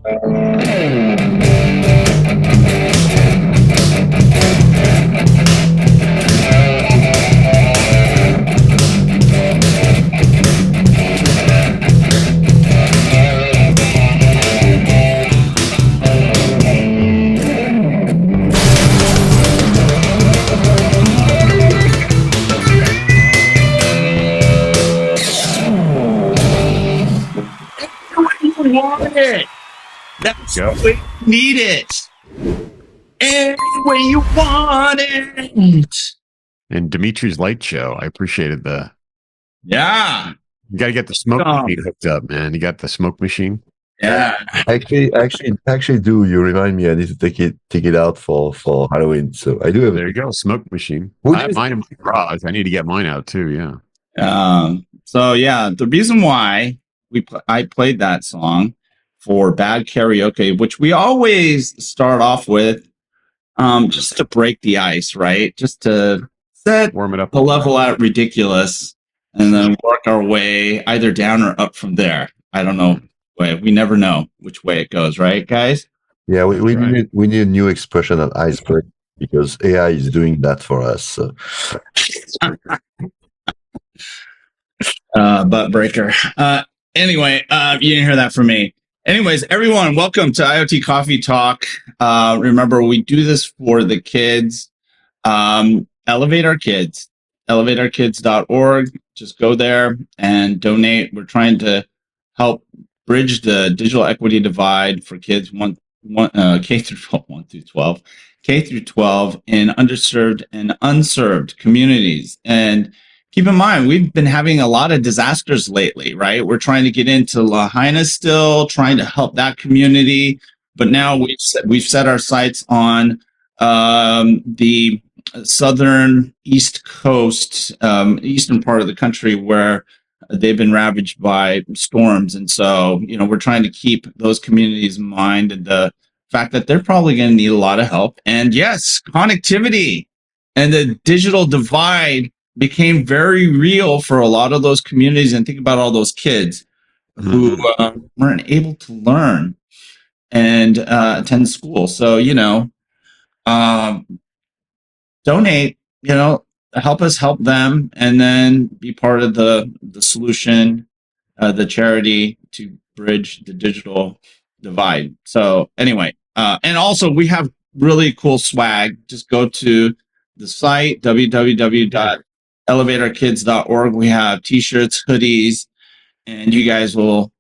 Want it. That's the way you need it. Any way you want it. And Dimitri's light show. I appreciated the. Yeah. You got to get the smoke machine hooked up, man. You got the smoke machine. Yeah. Actually, do you remind me? I need to take it out for Halloween. So I do have. There you go, smoke machine. I have mine in my garage. I need to get mine out too. Yeah. So yeah, the reason why I played that song for Bad Karaoke, which we always start off with, just to break the ice, right? Just to warm it up, the level at ridiculous, and then work our way either down or up from there. I don't know. We never know which way it goes, right, guys? Yeah, we need a new expression of iceberg because AI is doing that for us. So. Butt breaker. Anyway, you didn't hear that from me. Anyways, everyone, welcome to IoT Coffee Talk. Remember, we do this for the kids. Elevate our kids. ElevateOurKids.org. Just go there and donate. We're trying to help bridge the digital equity divide for kids K through 12 in underserved and unserved communities. And keep in mind, we've been having a lot of disasters lately, right? We're trying to get into Lahaina still, trying to help that community. But now we've set our sights on the southern east coast, eastern part of the country where they've been ravaged by storms. And so, we're trying to keep those communities in mind and the fact that they're probably going to need a lot of help. And yes, connectivity and the digital divide became very real for a lot of those communities. And think about all those kids who weren't able to learn and attend school. So, donate, help us help them, and then be part of the solution, the charity to bridge the digital divide. So anyway, and also we have really cool swag. Just go to the site, www.elevateourkids.org. We have t-shirts, hoodies, and you guys will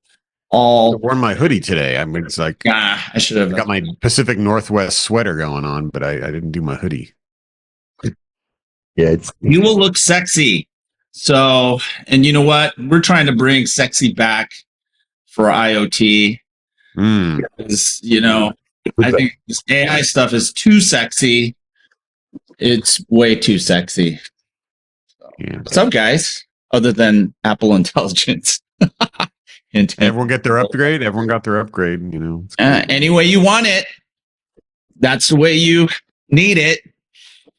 all... I wore my hoodie today. I mean, it's like, I should have got my Pacific Northwest sweater going on, but I didn't do my hoodie. Yeah, you will look sexy. So, and you know what? We're trying to bring sexy back for IoT. Because, I think this AI stuff is too sexy. It's way too sexy. So, what's up, guys? Other than Apple Intelligence. Everyone get their upgrade. Everyone got their upgrade. Any way you want it. That's the way you need it.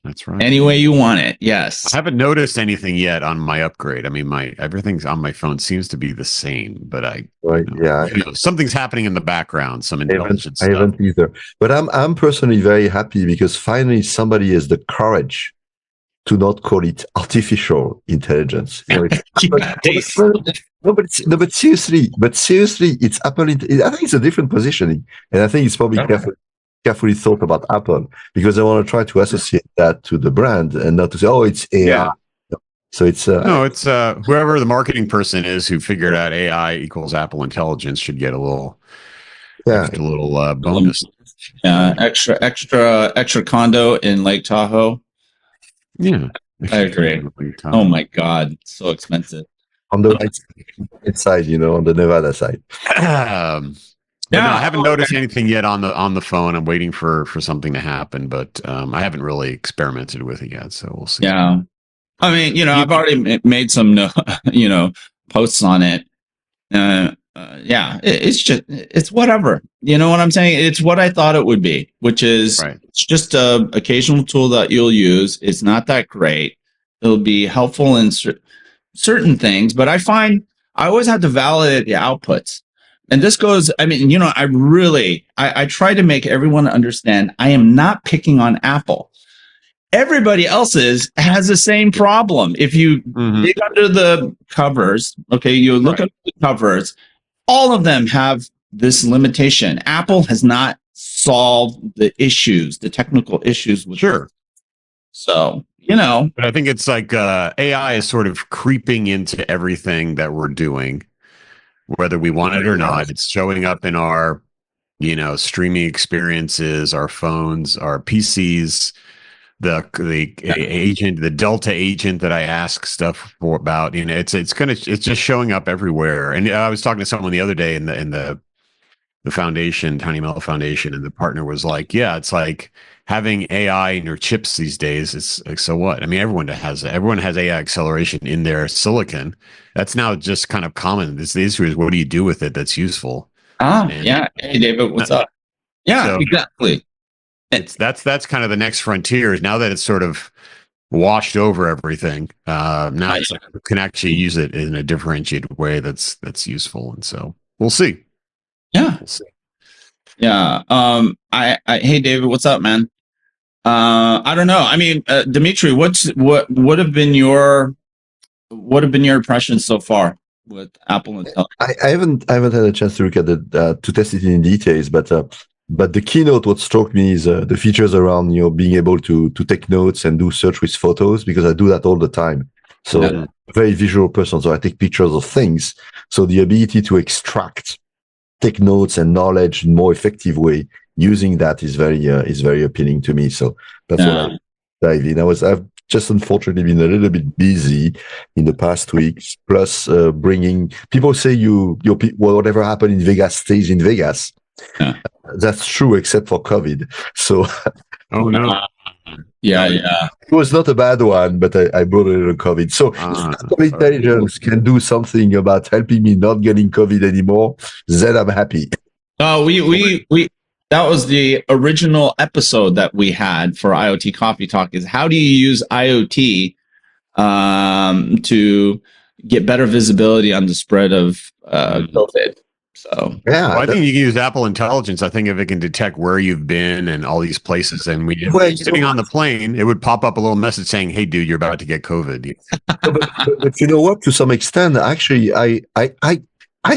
That's right. Any way you want it. Yes. I haven't noticed anything yet on my upgrade. I mean, everything's on my phone seems to be the same, but something's happening in the background. Some intelligence stuff. I haven't either. But I'm personally very happy because finally somebody has the courage to not call it artificial intelligence. But seriously, it's Apple. I think it's a different positioning, and I think it's probably carefully thought about Apple because I want to try to associate that to the brand and not to say, it's AI. Yeah. So it's it's whoever the marketing person is who figured out AI equals Apple Intelligence should get a little bonus. Extra condo in Lake Tahoe. Yeah, I agree. Oh my God, it's so expensive. On the right side, on the Nevada side. No, I haven't noticed anything yet on the phone. I'm waiting for something to happen, but I haven't really experimented with it yet, so we'll see. Yeah, I mean, I've already made some, posts on it. It's whatever. You know what I'm saying? It's what I thought it would be, which is It's just a occasional tool that you'll use. It's not that great. It'll be helpful in certain things, but I find I always have to validate the outputs. and this goes, I mean, you know, I try to make everyone understand I am not picking on Apple. Everybody else's has the same problem. If you dig under the covers, okay, you look under the covers, all of them have this limitation. Apple has not solved the issues, the technical issues with Sure. So, you know. But I think it's like AI is sort of creeping into everything that we're doing, whether we want it or not. It's showing up in our, you know, streaming experiences, our phones, our PCs, the agent, the Delta agent that I ask stuff for about, you know, it's just showing up everywhere. And I was talking to someone the other day in the foundation, Tiny Metal Foundation, and the partner was like, yeah, it's like having AI in your chips these days. It's like, so what? I mean, everyone has AI acceleration in their silicon. That's now just kind of common. The issue is, what do you do with it that's useful? Yeah. Hey, David, what's up? Yeah, so exactly. That's kind of the next frontier, is now that it's sort of washed over everything. Now it's like you can actually use it in a differentiated way that's useful. And so we'll see. Yeah. We'll see. Yeah. Hey, David, what's up, man? I don't know. I mean, Dimitri, what have been your impressions so far with Apple Intelligence? I haven't had a chance to look at to test it in details, but the keynote, what struck me is the features around, you know, being able to take notes and do search with photos, because I do that all the time. So I'm a very visual person, so I take pictures of things. So the ability to take notes and knowledge in a more effective way using that is very appealing to me. So that's what I dive in. I've just unfortunately been a little bit busy in the past weeks. Plus, bringing people say whatever happened in Vegas stays in Vegas. Yeah. That's true, except for COVID. So, oh no, yeah. It was not a bad one, but I brought a little COVID. So, if intelligence can do something about helping me not getting COVID anymore, then I'm happy. We that was the original episode that we had for IoT Coffee Talk. Is how do you use IoT to get better visibility on the spread of COVID? So yeah, well, I think you can use Apple Intelligence. I think if it can detect where you've been and all these places, and sitting on the plane, it would pop up a little message saying, "Hey, dude, you're about to get COVID." but you know what? To some extent, actually, I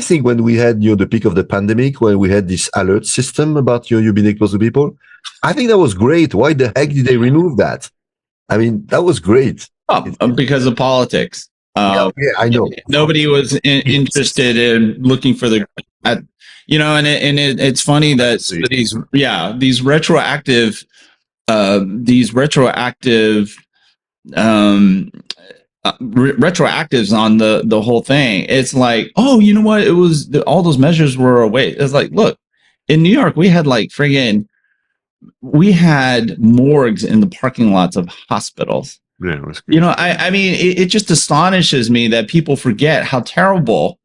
think when we had, you know, the peak of the pandemic, when we had this alert system about you being exposed to people, I think that was great. Why the heck did they remove that? I mean, that was great. Because of politics. Yeah, I know. Nobody was interested in looking for and it's funny that these retroactive retroactives on the whole thing. It's like, oh, you know what? It was all those measures were away. It's like, look, in New York, we had morgues in the parking lots of hospitals. Yeah, you know, I mean, it just astonishes me that people forget how terrible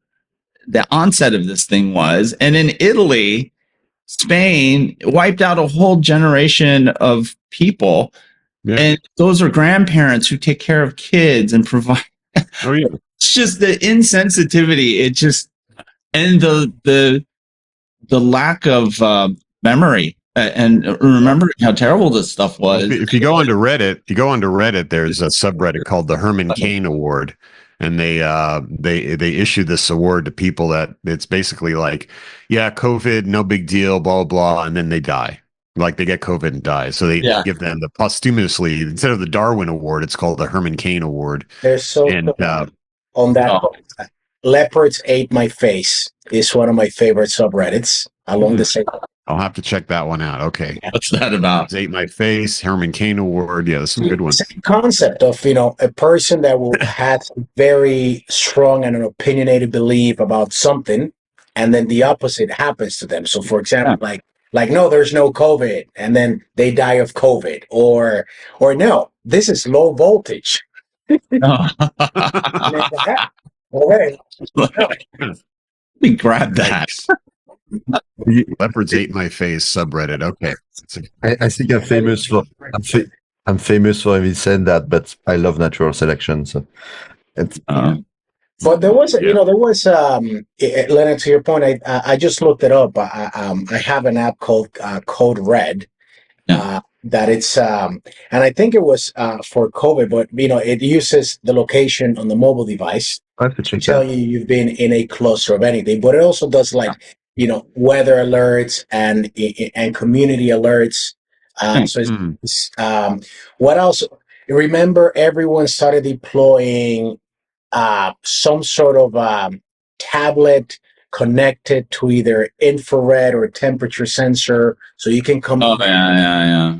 the onset of this thing was. And in Italy, Spain wiped out a whole generation of people. Yeah. And those are grandparents who take care of kids and provide. Oh, yeah. It's just the insensitivity. It just, and the lack of memory. And remember how terrible this stuff was. If you go onto Reddit, there's a subreddit called the Herman Cain Award, and they issue this award to people that it's basically like, yeah, COVID, no big deal, blah blah, and then they die. Like they get COVID and die, so they give them the posthumously, instead of the Darwin Award, it's called the Herman Cain Award. There's so on that. Leopards Ate My Face is one of my favorite subreddits. Along the same. I'll have to check that one out. Okay. What's that about? Ate My Face, Herman Cain Award. Yeah, that's a good one. Same concept of, you know, a person that will have very strong and an opinionated belief about something, and then the opposite happens to them. So, for example, like no, there's no COVID, and then they die of COVID, or no, this is low voltage. Okay. Let me grab that. Leopards Ate My Face subreddit. Okay. I think I'm famous for having said that, but I love natural selection. So it's But there was, Leonard, to your point, I just looked it up. I have an app called Code Red. That it's and I think it was for COVID, but it uses the location on the mobile device I have to check tell that. you you've been in a cluster of anything. But it also does weather alerts and community alerts. So what else? Remember, everyone started deploying some sort of tablet connected to either infrared or temperature sensor, so you can come. Oh yeah.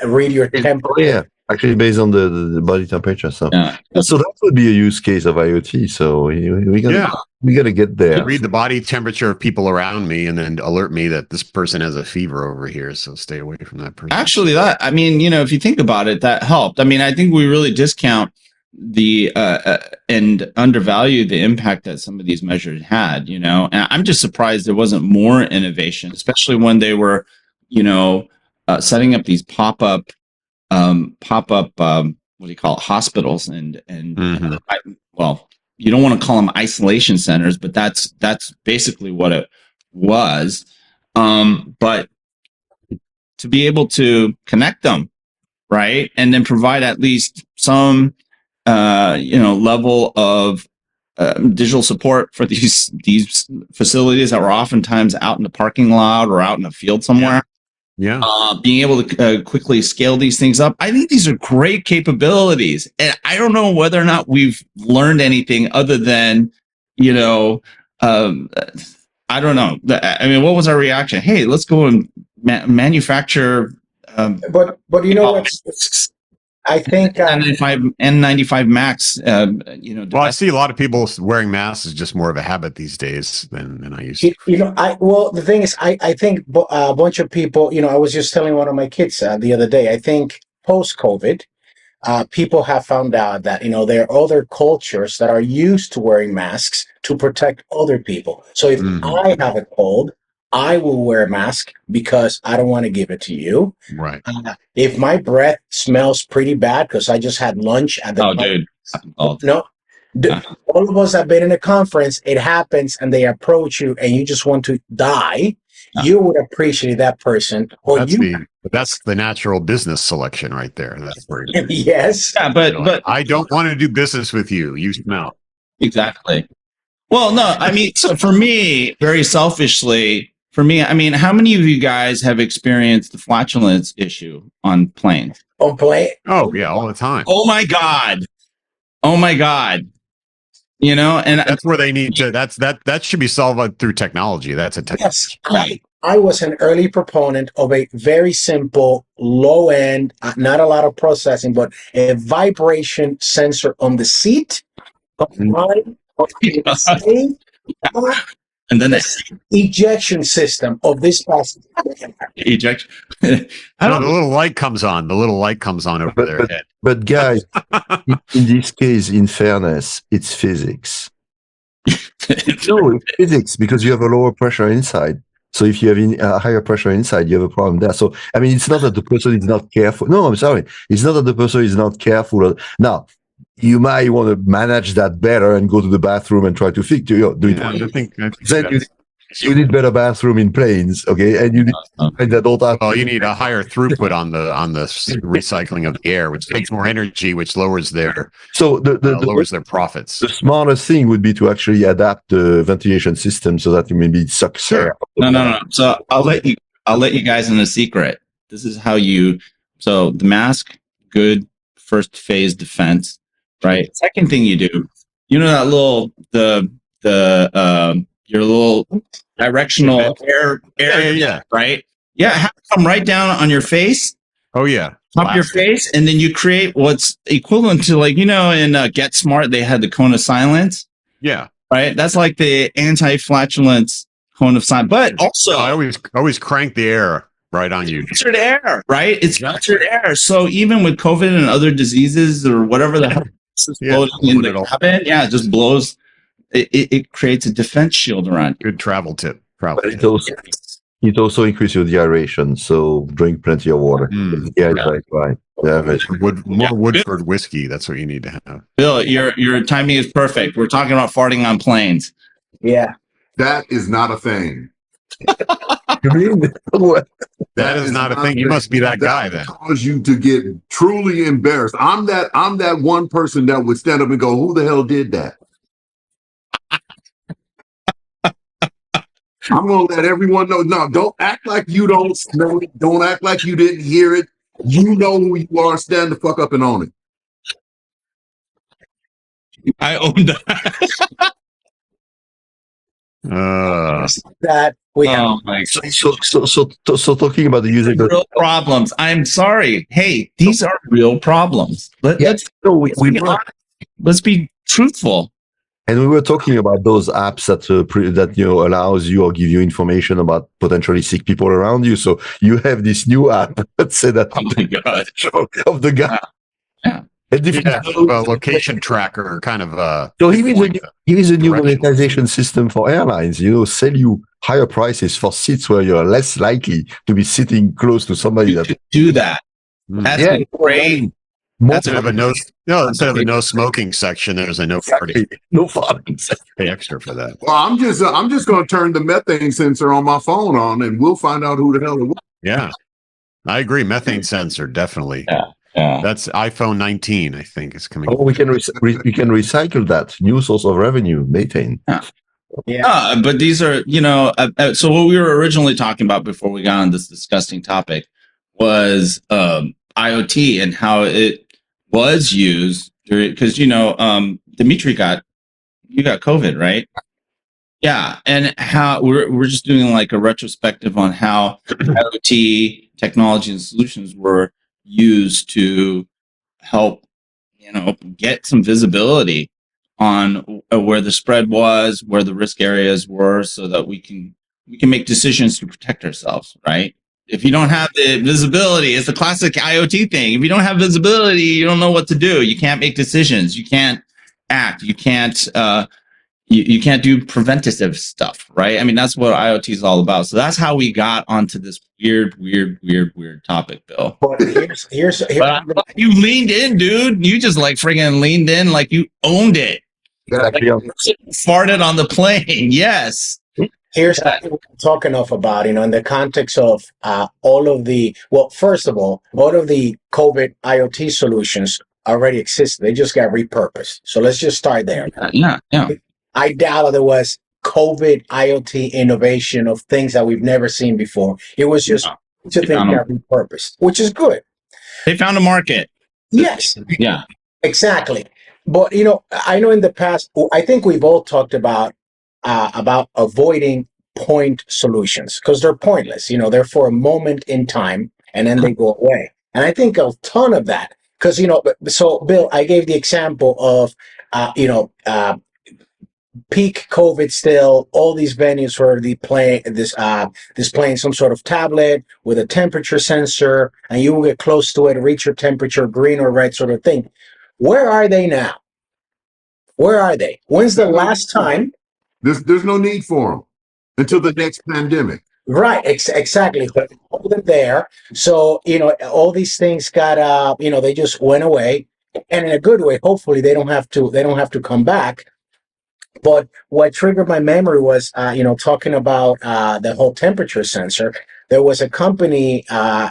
Read your temperature. Oh, yeah, actually based on the body temperature. So, Yeah. so that would be a use case of IoT. So we gotta get there. Read the body temperature of people around me and then alert me that this person has a fever over here. So stay away from that person. Actually, if you think about it, that helped. I mean, I think we really discount the and undervalue the impact that some of these measures had. And I'm just surprised there wasn't more innovation, especially when they were, setting up these pop-up what do you call it, hospitals and well, you don't want to call them isolation centers, but that's basically what it was. But to be able to connect them, right, and then provide at least some level of digital support for these facilities that were oftentimes out in the parking lot or out in the field somewhere. Yeah. Being able to quickly scale these things up. I think these are great capabilities. And I don't know whether or not we've learned anything other than, I don't know. I mean, what was our reaction? Hey, let's go and manufacture. But what's I think N95 Max. Well, I see a lot of people wearing masks is just more of a habit these days than I used to. The thing is, I think a bunch of people. I was just telling one of my kids the other day. I think post-COVID, people have found out that there are other cultures that are used to wearing masks to protect other people. So if I have a cold, I will wear a mask because I don't want to give it to you. Right. If my breath smells pretty bad because I just had lunch at the all of us have been in a conference, it happens, and they approach you and you just want to die, you would appreciate that person. Or that's the natural business selection right there. That's where yes. Yeah, but I don't want to do business with you. You smell. Exactly. Well, no, I mean, so for me, very selfishly, how many of you guys have experienced the flatulence issue on planes? On plane? Oh, yeah, all the time. Oh my God. And that's where they need to, that should be solved through technology. That's a technology. Yes, I was an early proponent of a very simple, low end, not a lot of processing, but a vibration sensor on the seat. And then the ejection system of this passenger. Ejection. The little light comes on. The little light comes on over their head. But guys, in this case, in fairness, it's physics. No, it's physics because you have a lower pressure inside. So if you have a higher pressure inside, you have a problem there. So, I mean, it's not that the person is not careful. No, I'm sorry. It's not that the person is not careful. Now, you might want to manage that better and go to the bathroom and try to do it. I think you need better bathroom in planes, okay? And you need that don't have. Well, you need a higher throughput on the recycling of the air, which takes more energy, which lowers their lowers their profits. The smartest thing would be to actually adapt the ventilation system so that you maybe suck. Sure. No. So I'll let you guys in a secret. This is how so the mask, good first phase defense. Right. Second thing you do, that little your little directional air, right? Yeah, have it come right down on your face. Oh yeah, top of your face, and then you create what's equivalent to in Get Smart they had the cone of silence. Yeah, right. That's like the anti-flatulence cone of silence, but also I always crank the air. Right on you. Filtered air, right? It's filtered air. So even with COVID and other diseases or whatever the hell is floating in the cabin, it just blows. It creates a defense shield around you. Good travel tip. But it also, It also increases your dehydration, so drink plenty of water. Right. Yeah, More Woodford whiskey. That's what you need to have. Bill, your timing is perfect. We're talking about farting on planes. Yeah. That is not a thing. you mean what? That is not a thing. You must be that guy then. Cause you to get truly embarrassed. I'm that one person that would stand up and go, "Who the hell did that?" I'm gonna let everyone know. No, don't act like you don't know it. Don't act like you didn't hear it. You know who you are. Stand the fuck up and own it. I own that. That we have. Oh my So talking about the user real problems. I'm sorry. Hey, these are real problems. Let's be truthful. And we were talking about those apps that that allows you or give you information about potentially sick people around you. So you have this new app that said that Oh my god! of the guy. Yeah. A location tracker kind of. So here is a new monetization system for airlines. Sell you higher prices for seats where you're less likely to be sitting close to somebody that do that. That's great. Instead of a no smoking section, there's a no farting. No farting. Pay extra for that. Well, I'm just going to turn the methane sensor on my phone on, and we'll find out who the hell it was. Yeah, I agree. Methane sensor, definitely. Yeah. That's iPhone 19, I think, is coming. Oh, we can recycle that. New source of revenue, methane. Yeah. But these are, so what we were originally talking about before we got on this disgusting topic was IoT and how it was used because Dimitri you got COVID, right? Yeah, and how we're just doing like a retrospective on how IoT technology and solutions were used to help get some visibility on where the spread was, where the risk areas were, so that we can make decisions to protect ourselves, right? If you don't have the visibility, it's the classic IoT thing. If you don't have visibility, you don't know what to do. You can't make decisions. You can't act. You can't you can't do preventative stuff, right? I mean, that's what IoT is all about. So that's how we got onto this weird topic, Bill. But here's you leaned in, dude. You just like friggin' leaned in like you owned it. Exactly. Farted on the plane. Yes. Here's what we can talk enough about, in the context of first of all of the COVID IoT solutions already exist. They just got repurposed. So let's just start there. Yeah. I doubt there was COVID IoT innovation of things that we've never seen before. It was just things got repurposed, which is good. They found a market. Yes. Yeah. Exactly. But I know in the past, I think we've all talked about avoiding point solutions because they're pointless. They're for a moment in time and then they go away. And I think a ton of that because so Bill, I gave the example of peak COVID still, all these venues where displaying some sort of tablet with a temperature sensor, and you will get close to it, reach your temperature, green or red sort of thing. Where are they now? Where are they? When's the last time? There's no need for them until the next pandemic. Right, exactly. Hold them there. So, all these things got they just went away. And in a good way, hopefully they don't have to come back. But what triggered my memory was, talking about the whole temperature sensor. There was a company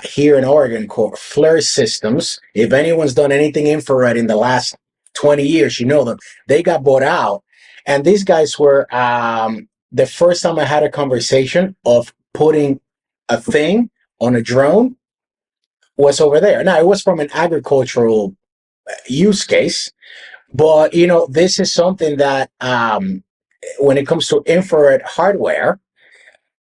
here in Oregon called Flare Systems. If anyone's done anything infrared in the last 20 years, you know them. They got bought out. And these guys were the first time I had a conversation of putting a thing on a drone was over there. Now, it was from an agricultural use case. But, this is something that when it comes to infrared hardware,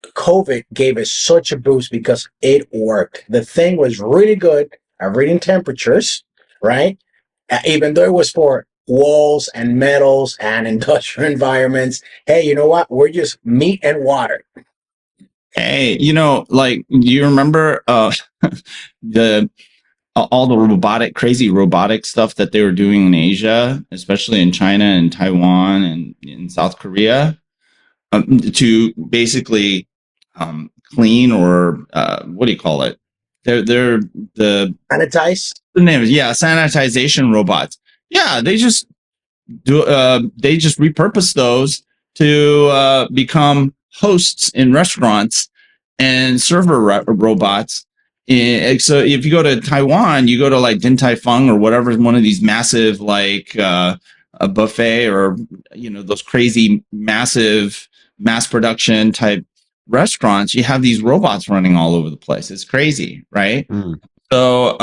COVID gave us such a boost because it worked. The thing was really good at reading temperatures, right? Even though it was for walls and metals and industrial environments. Hey, you know what? We're just meat and water. Hey, do you remember all the crazy robotic stuff that they were doing in Asia, especially in China and Taiwan and in South Korea, to basically clean or what do you call it? They're the Sanitize. the name is sanitization robots. Yeah, they just repurpose those to become hosts in restaurants and server robots. So if you go to Taiwan, you go to like Din Tai Fung or whatever, one of these massive like a buffet or those crazy massive mass production type restaurants, you have these robots running all over the place. It's crazy, right? So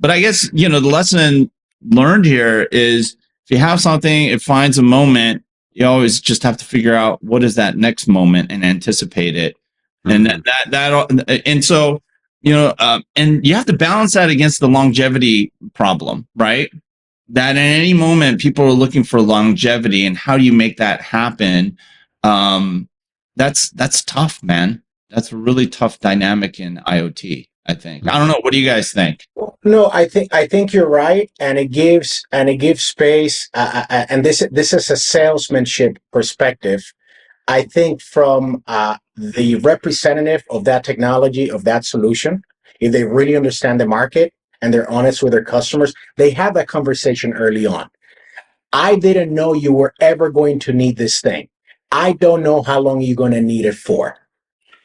but I guess the lesson learned here is if you have something, it finds a moment, you always just have to figure out what is that next moment and anticipate it. And and so and you have to balance that against the longevity problem, right? That at any moment people are looking for longevity, and how do you make that happen? That's tough, man. That's a really tough dynamic in IoT, I think. I don't know. What do you guys think? No, I think you're right, and it gives space. And this is a salesmanship perspective. I think from the representative of that technology, of that solution, if they really understand the market and they're honest with their customers, they have that conversation early on. I didn't know you were ever going to need this thing. I don't know how long you're going to need it for,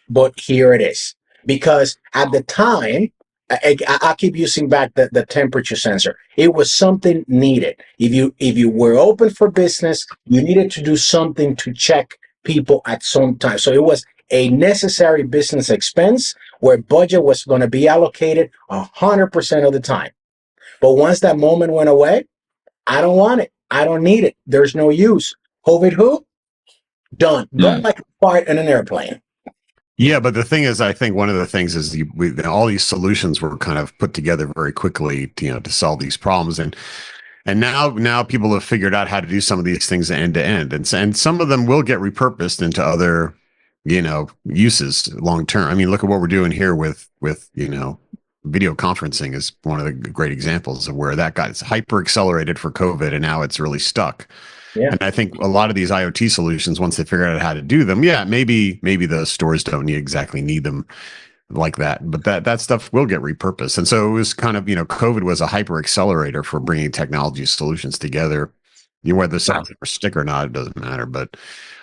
but here it is. Because at the time, I keep using back the temperature sensor. It was something needed. If you were open for business, you needed to do something to check people at some time. So it was a necessary business expense where budget was going to be allocated 100% of the time. But once that moment went away, I don't want it. I don't need it. There's no use. COVID who? Done. Go like a fart in an airplane. Yeah, but the thing is, I think one of the things is all these solutions were kind of put together very quickly, to solve these problems, and now people have figured out how to do some of these things end to end, and some of them will get repurposed into other, uses long term. I mean, look at what we're doing here with video conferencing is one of the great examples of where that got hyper accelerated for COVID, and now it's really stuck. Yeah. And I think a lot of these IoT solutions, once they figure out how to do them, maybe the stores don't exactly need them like that, but that stuff will get repurposed. And so it was kind of, COVID was a hyper accelerator for bringing technology solutions together. Whether something or stick or not, it doesn't matter. But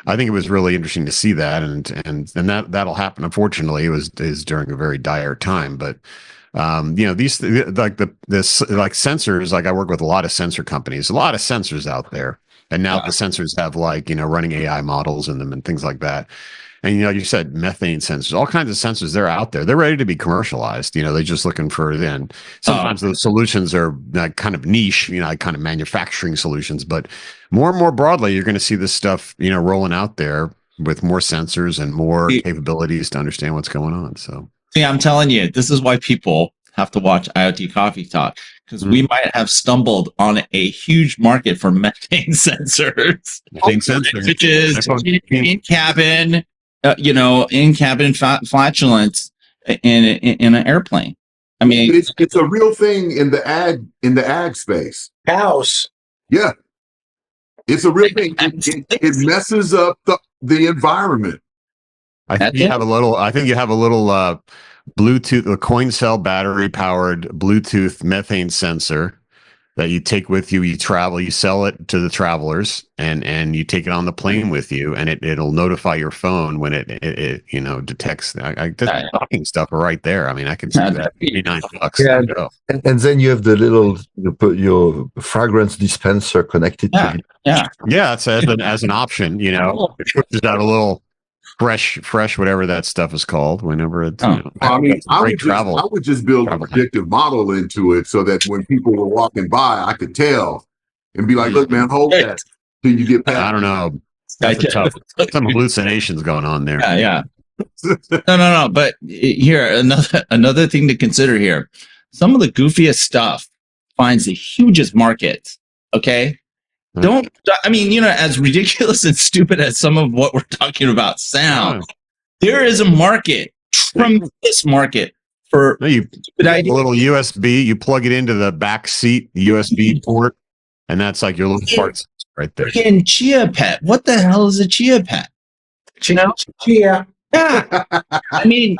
I think it was really interesting to see that, and that'll happen. Unfortunately, is during a very dire time, but. These like sensors, like I work with a lot of sensor companies, a lot of sensors out there. And now the sensors have running AI models in them and things like that. And, you said methane sensors, all kinds of sensors, they're out there. They're ready to be commercialized. They're just looking for then. Sometimes those solutions are kind of niche, kind of manufacturing solutions. But more and more broadly, you're going to see this stuff, rolling out there with more sensors and more capabilities to understand what's going on. So. See, I'm telling you, this is why people have to watch IoT Coffee Talk, because we might have stumbled on a huge market for methane sensors, which is in-cabin, in-cabin flatulence in an airplane. I mean, it's a real thing in the ag space. Cows. Yeah, it's a real thing. It messes up the environment. I think you have a little Bluetooth, a coin cell battery powered Bluetooth methane sensor that you take with you. You travel, you sell it to the travelers, and you take it on the plane with you, and it'll notify your phone when it detects. That's talking stuff right there. I mean, I can see that. $89. Yeah, and then you have the little your fragrance dispenser connected to it. Yeah. It's as an option. It pushes out a little. Fresh, whatever that stuff is called. Whenever it's, I would just build a predictive model into it so that when people were walking by, I could tell and be like, "Look, man, hold that till you get past." I don't know. That's tough. Some hallucinations going on there. Yeah. No. But here, another thing to consider here: some of the goofiest stuff finds the hugest markets. Okay. As ridiculous and stupid as some of what we're talking about sound, there is a market, tremendous market for a little USB. You plug it into the back seat USB port, and that's like your little parts right there. In Chia Pet, what the hell is a Chia Pet? Chia. Yeah. I mean,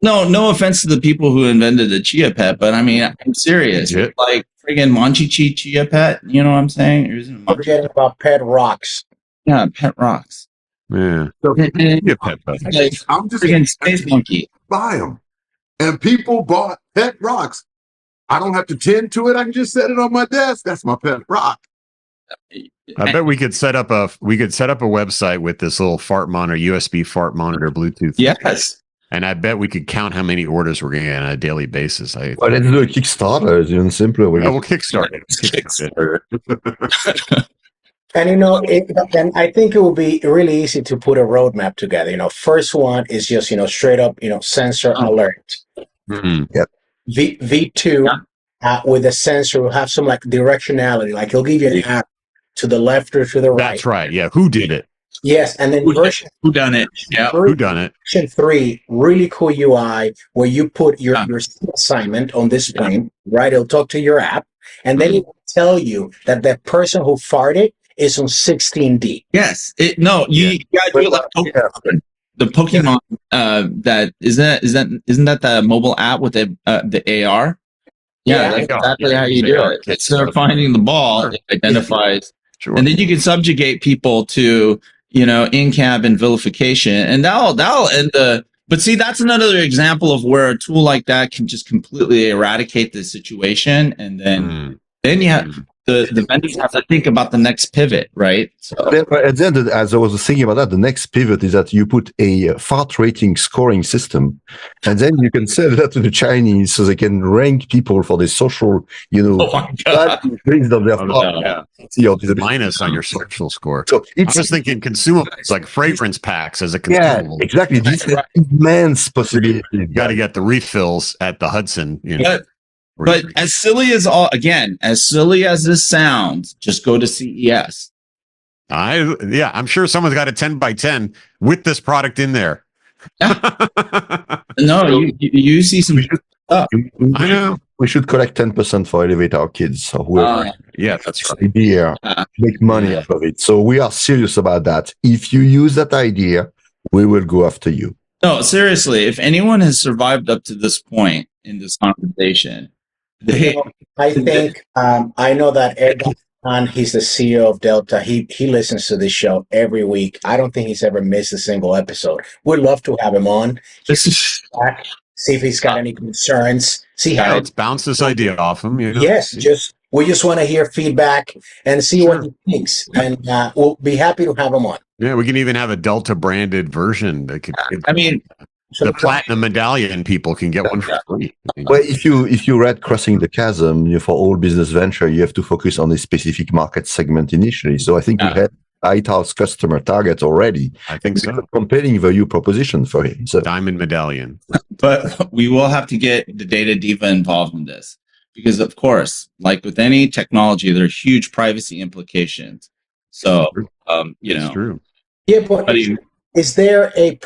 no offense to the people who invented the Chia Pet, but I mean, I'm serious. Legit. Like friggin' Monchi Chia Pet, you know what I'm saying? Or isn't it Monchi? Forgetting about pet rocks. Yeah, Pet rocks. Yeah. So Yeah, pet pet. Like I'm just friggin' Space Monkey. buy them, and people bought pet rocks. I don't have to tend to it. I can just set it on my desk. That's my pet rock. I bet we could set up a website with this little fart monitor, USB fart monitor, Bluetooth. Yes. And I bet we could count how many orders we're getting on a daily basis. Well, let's do a Kickstarter. It's even simpler. We'll kickstart it. Kickstarter. And and I think it will be really easy to put a roadmap together. First one is just straight up sensor alert. Mm-hmm. V2 with a sensor will have some like directionality, like it'll give you an arrow to the left or to the right. That's right. Yeah. Who did it? Yes, and then Who done it? Yeah. Who done it? Version 3, really cool UI where you put your assignment on this plane, right? It'll talk to your app, and then it will tell you that the person who farted is on 16D. Yes. You gotta do it like Pokemon. The Pokemon that isn't that the mobile app with the AR? Yeah, that's exactly how you do it. Instead of finding the ball, it identifies, and then you can subjugate people to in-cabin vilification, and that'll end the. But see, that's another example of where a tool like that can just completely eradicate the situation, and then you have the vendors have to think about the next pivot, right? So at the end, as I was thinking about that, the next pivot is that you put a fart rating scoring system, and then you can sell that to the Chinese so they can rank people for their social, oh my God. based on their fart. Minus on your social score. So I was thinking consumables like fragrance packs as a consumable. Yeah, exactly. This is immense possibility. You got to get the refills at the Hudson. But as silly as this sounds, just go to CES. I'm sure someone's got a 10 by 10 with this product in there. No, you see some stuff. I know. We should collect 10% for Elevate Our Kids. So whoever that's right. idea, make money out of it. So we are serious about that. If you use that idea, we will go after you. No, seriously, if anyone has survived up to this point in this conversation, I think I know that Ed, he's the CEO of Delta. He listens to this show every week. I don't think he's ever missed a single episode. We'd love to have him on. See if he's got any concerns. See how let's bounce this idea off him. Yes, we just want to hear feedback and see what he thinks, and we'll be happy to have him on. Yeah, we can even have a Delta branded version that could. The platinum medallion people can get one for free. Well, if you read Crossing the Chasm, for all business venture, you have to focus on a specific market segment initially. So I think we had Lighthouse customer target already. I think so. A compelling value proposition for him. So diamond medallion. But we will have to get the data diva involved in this because, of course, like with any technology, there are huge privacy implications. So, It's true. Yeah, but is there a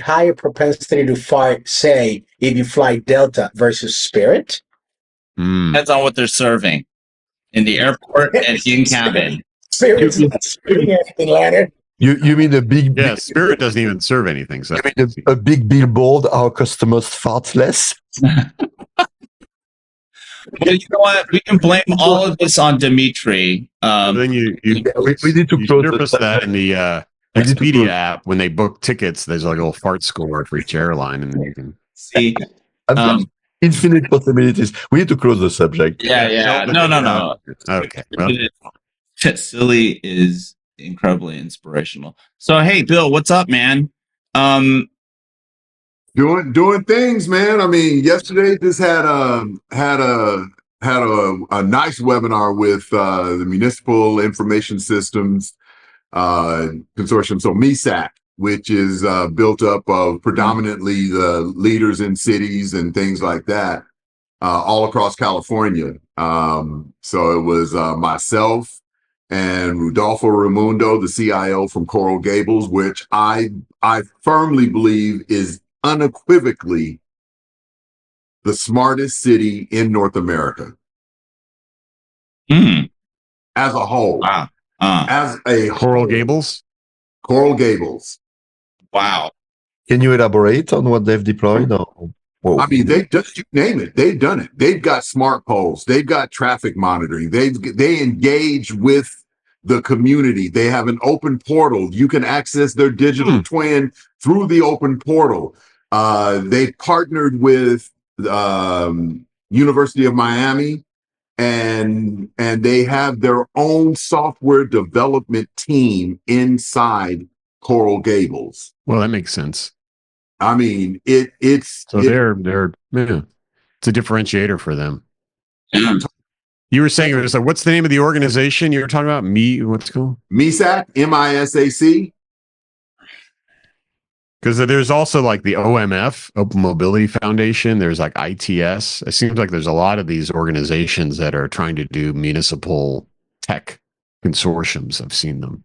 higher propensity to fart, say, if you fly Delta versus Spirit? Depends on what they're serving in the airport and in cabin. Spirit's not serving anything, Leonard. You mean a big... Yeah, Spirit doesn't even serve anything. So you mean a big billboard, our customers fart less? You know what? We can blame all of this on Dimitri. Then we need to surface that in the Expedia app when they book tickets. There's like a little fart score for each airline, and you can see infinite possibilities. We need to close the subject. Yeah. No. Okay. Well. Silly is incredibly inspirational. So, hey, Bill, what's up, man? Doing things, man. I mean, yesterday just had a nice webinar with the Municipal Information Systems Consortium, so MISAC, which is built up of predominantly the leaders in cities and things like that, all across California. So it was myself and Rudolfo Raimundo, the CIO from Coral Gables, which I firmly believe is unequivocally the smartest city in North America as a whole. Wow. As a Coral Gables. Coral Gables. Wow. Can you elaborate on what they've deployed? I mean, they just, you name it, they've done it. They've got smart poles, they've got traffic monitoring, they engage with the community. They have an open portal. You can access their digital twin through the open portal. They partnered with University of Miami, and they have their own software development team inside Coral Gables. Well, that makes sense. I mean, it's a differentiator for them. Yeah. You were saying it was like, what's the name of the organization you were talking about? What's it called? MISAC, MISAC. Because there's also like the OMF, Open Mobility Foundation. There's like ITS. It seems like there's a lot of these organizations that are trying to do municipal tech consortiums. I've seen them.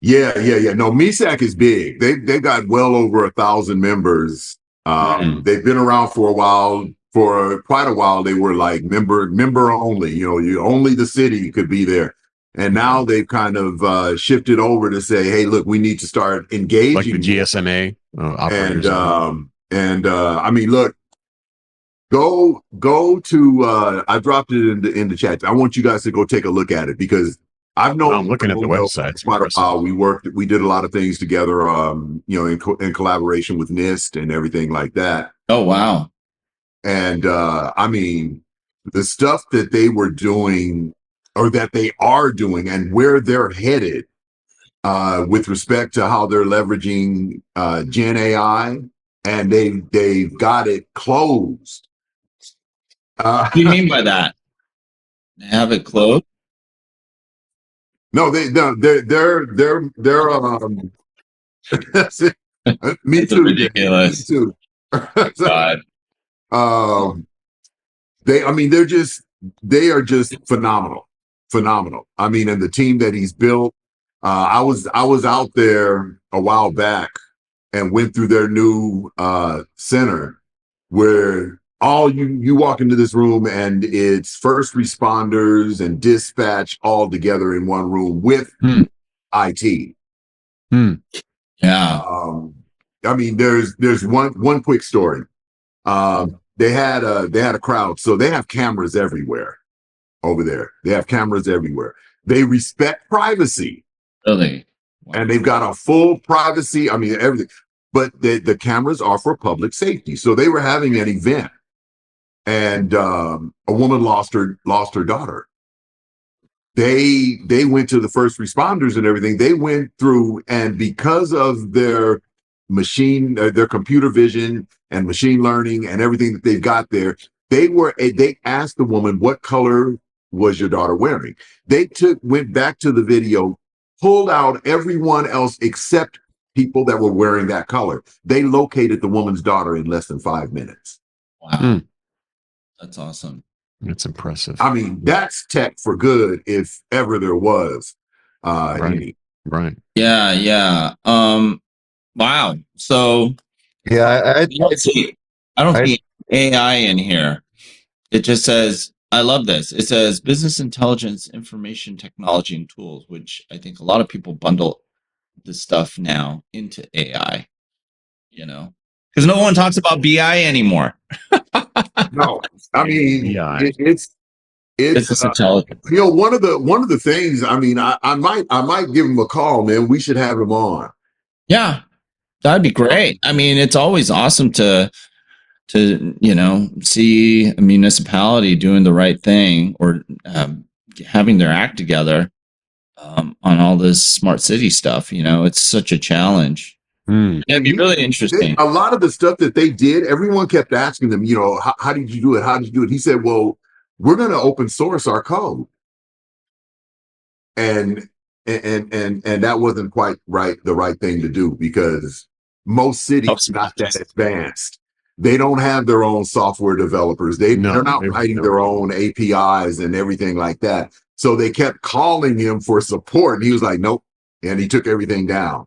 Yeah. No, MISAC is big. They've got well over 1,000 members. They've been around for a while. For quite a while, they were like member only. You only the city could be there. And now they've kind of shifted over to say, hey, look, we need to start engaging. Like the GSMA operators. I mean, look, go to, I dropped it in the chat. I want you guys to go take a look at it, because I've known. I'm looking at the website. Quite a while. We did a lot of things together, in collaboration with NIST and everything like that. Oh, wow. And I mean, the stuff that they were doing, or that they are doing, and where they're headed with respect to how they're leveraging Gen AI, and they've got it closed. What do you mean by that? They have it closed? No, they're me That's too. ridiculous. Me too. God. They are just phenomenal. I mean, and the team that he's built, I was out there a while back and went through their new center, where all you walk into this room and it's first responders and dispatch all together in one room with IT. Yeah. I mean, there's one quick story. They had a crowd, so they have cameras everywhere over there. They have cameras everywhere. They respect privacy. Really? Wow. And they've got a full privacy. I mean, everything. But the cameras are for public safety. So they were having an event, and a woman lost her daughter. They went to the first responders and everything. They went through, and because of their their computer vision and machine learning and everything that they've got there, they asked the woman, what color was your daughter wearing? They went back to the video, pulled out everyone else except people that were wearing that color. They located the woman's daughter in less than 5 minutes. Wow. That's awesome. That's impressive. I mean, that's tech for good, if ever there was. Right. Yeah. Wow. So Yeah, I don't see AI in here. It just says, I love this. It says business intelligence, information technology, and tools, which I think a lot of people bundle this stuff now into AI, because no one talks about BI anymore. No, I mean, BI. it's business intelligence. one of the things. I mean, I might give him a call, man. We should have him on. Yeah, that'd be great. I mean, it's always awesome to see a municipality doing the right thing, or having their act together on all this smart city stuff. It's such a challenge. It'd be really interesting. A lot of the stuff that they did, everyone kept asking them, how did you do it? How did you do it? He said, well, we're going to open source our code. And that wasn't quite the right thing to do, because most cities are not that advanced. They don't have their own software developers. They're not writing their own APIs and everything like that. So they kept calling him for support, and he was like, nope. And he took everything down.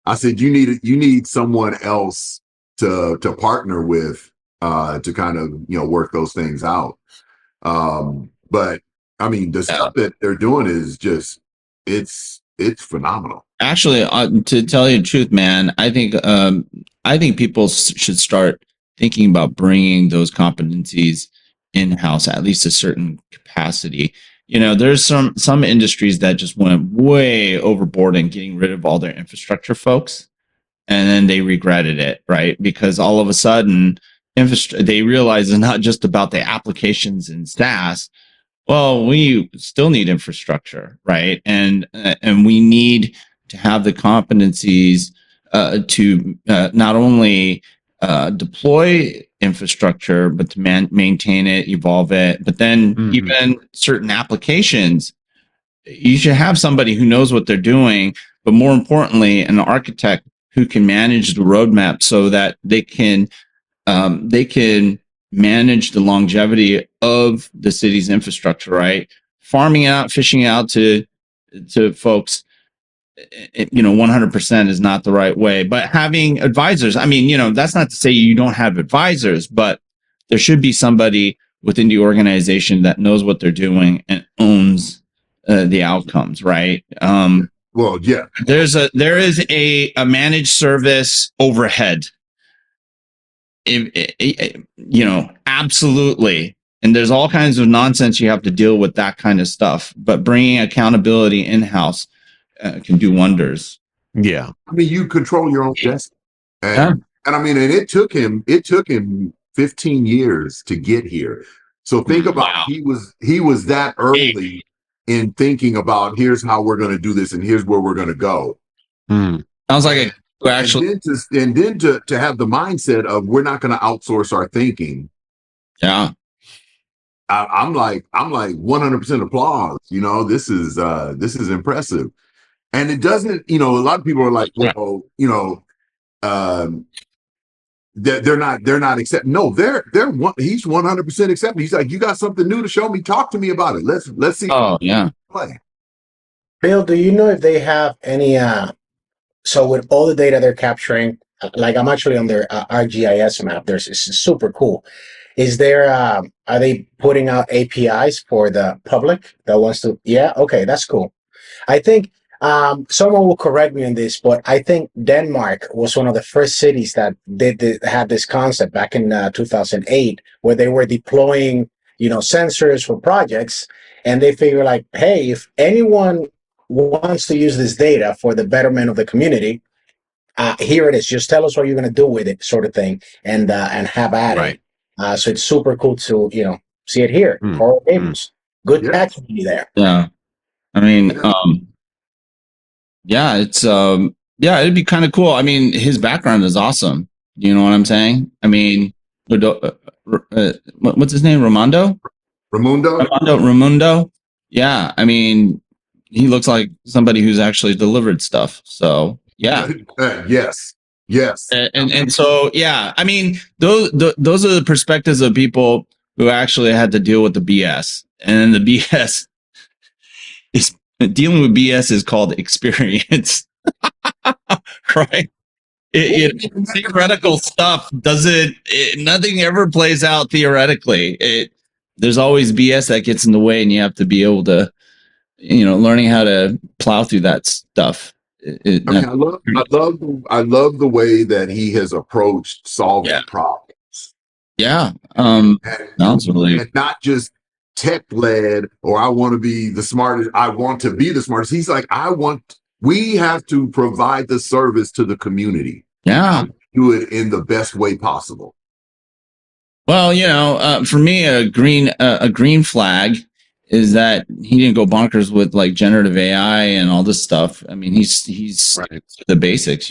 I said, you need someone else to partner with, to kind of, work those things out. But I mean, the stuff that they're doing is just, it's it's phenomenal. Actually, to tell you the truth, man, I think people should start thinking about bringing those competencies in-house, at least a certain capacity. There's some industries that just went way overboard in getting rid of all their infrastructure folks, and then they regretted it, right? Because all of a sudden, they realize it's not just about the applications and SaaS. Well, we still need infrastructure, right? And we need to have the competencies to not only deploy infrastructure, but to maintain it, evolve it. But then even certain applications, you should have somebody who knows what they're doing, but more importantly, an architect who can manage the roadmap so that they can manage the longevity of the city's infrastructure, right? Farming out, fishing out to folks, 100% is not the right way. But having advisors, I mean, that's not to say you don't have advisors, but there should be somebody within the organization that knows what they're doing and owns the outcomes, right? Well, yeah. There is a managed service overhead. Absolutely. And there's all kinds of nonsense you have to deal with that kind of stuff. But bringing accountability in-house can do wonders. Yeah. I mean, you control your own destiny. And I mean, and it took him 15 years to get here. So think about he was that early in thinking about here's how we're going to do this and here's where we're going to go. Sounds like actually, and then to have the mindset of we're not going to outsource our thinking. Yeah. I'm like 100% applause. This is impressive. And it doesn't, a lot of people are like, well, they're not accepting. No, he's 100% accepting. He's like, you got something new to show me? Talk to me about it. Let's see. Oh yeah. Play. Bill, do you know if they have any? So with all the data they're capturing, like I'm actually on their ArcGIS map. It's super cool. Is there? Are they putting out APIs for the public that wants to? Yeah. Okay, that's cool. I think. Someone will correct me on this, but I think Denmark was one of the first cities that had this concept back in 2008, where they were deploying, sensors for projects, and they figure like, hey, if anyone wants to use this data for the betterment of the community, here it is. Just tell us what you're going to do with it, sort of thing, and have at it. So it's super cool to see it here. Coral Gables, good patch there. Yeah, I mean. Yeah, it's it'd be kind of cool. I mean, his background is awesome. You know what I'm saying? I mean, what's his name? Raimundo. Yeah, I mean, he looks like somebody who's actually delivered stuff. So yeah. Yes. And so yeah, I mean, those are the perspectives of people who actually had to deal with the BS, and the BS is. Dealing with BS is called experience, right? Theoretical stuff nothing ever plays out theoretically. There's always BS that gets in the way, and you have to be able to, learning how to plow through that stuff. I love the way that he has approached solving problems. Yeah, and not just tech led, or I want to be the smartest. I want to be the smartest. He's like, we have to provide the service to the community. Yeah. Do it in the best way possible. Well, for me, a green flag is that he didn't go bonkers with like generative AI and all this stuff. I mean, he's right. The basics,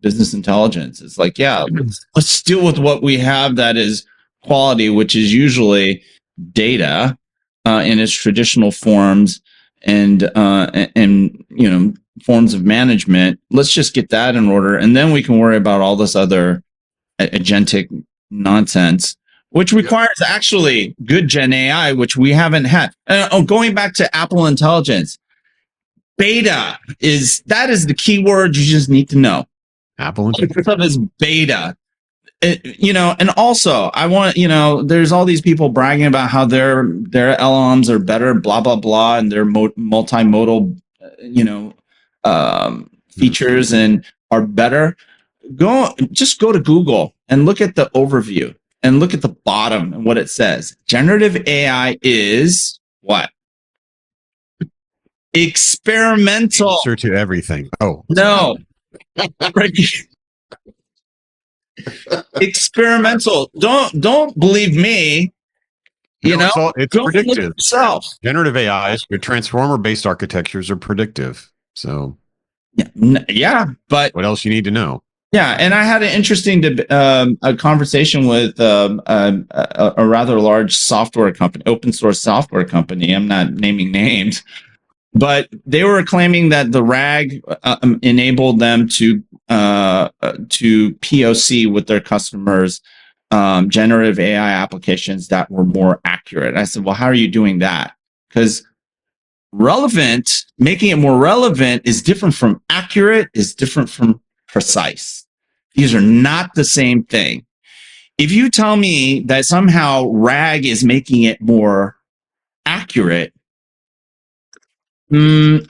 business intelligence. It's like, let's deal with what we have that is quality, which is usually data in its traditional forms and forms of management. Let's just get that in order, and then we can worry about all this other agentic nonsense, which requires actually good Gen AI, which we haven't had. Going back to Apple Intelligence, beta is the key word you just need to know. Apple Intelligence is beta. And also I want, there's all these people bragging about how their LLMs are better, blah, blah, blah, and they're multimodal features and are better, just go to Google and look at the overview and look at the bottom and what it says. Generative AI is what? Experimental. Answer to everything. Oh no. Experimental. Don't believe me. It's predictive. Yourself. Generative AIs with transformer-based architectures are predictive. So, yeah, but what else you need to know? Yeah, and I had an interesting a conversation with a rather large software company, open source software company. I'm not naming names, but they were claiming that the RAG enabled them to POC with their customers generative AI applications that were more accurate. I said, well, how are you doing that? Because making it more relevant is different from accurate, is different from precise. These are not the same thing. If you tell me that somehow RAG is making it more accurate, you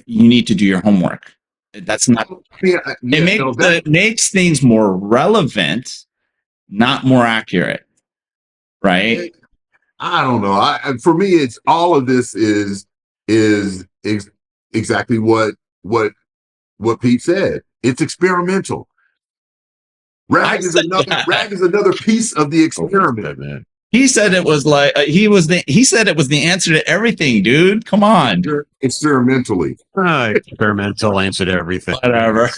need to do your homework. That's not. It makes things more relevant, not more accurate, right? I don't know. For me, it's all of this is exactly what Pete said. It's experimental. RAG is another piece of the experiment, man. He said it was like he said it was the answer to everything, dude. Come on. Experimentally. Experimental answer to everything. Whatever.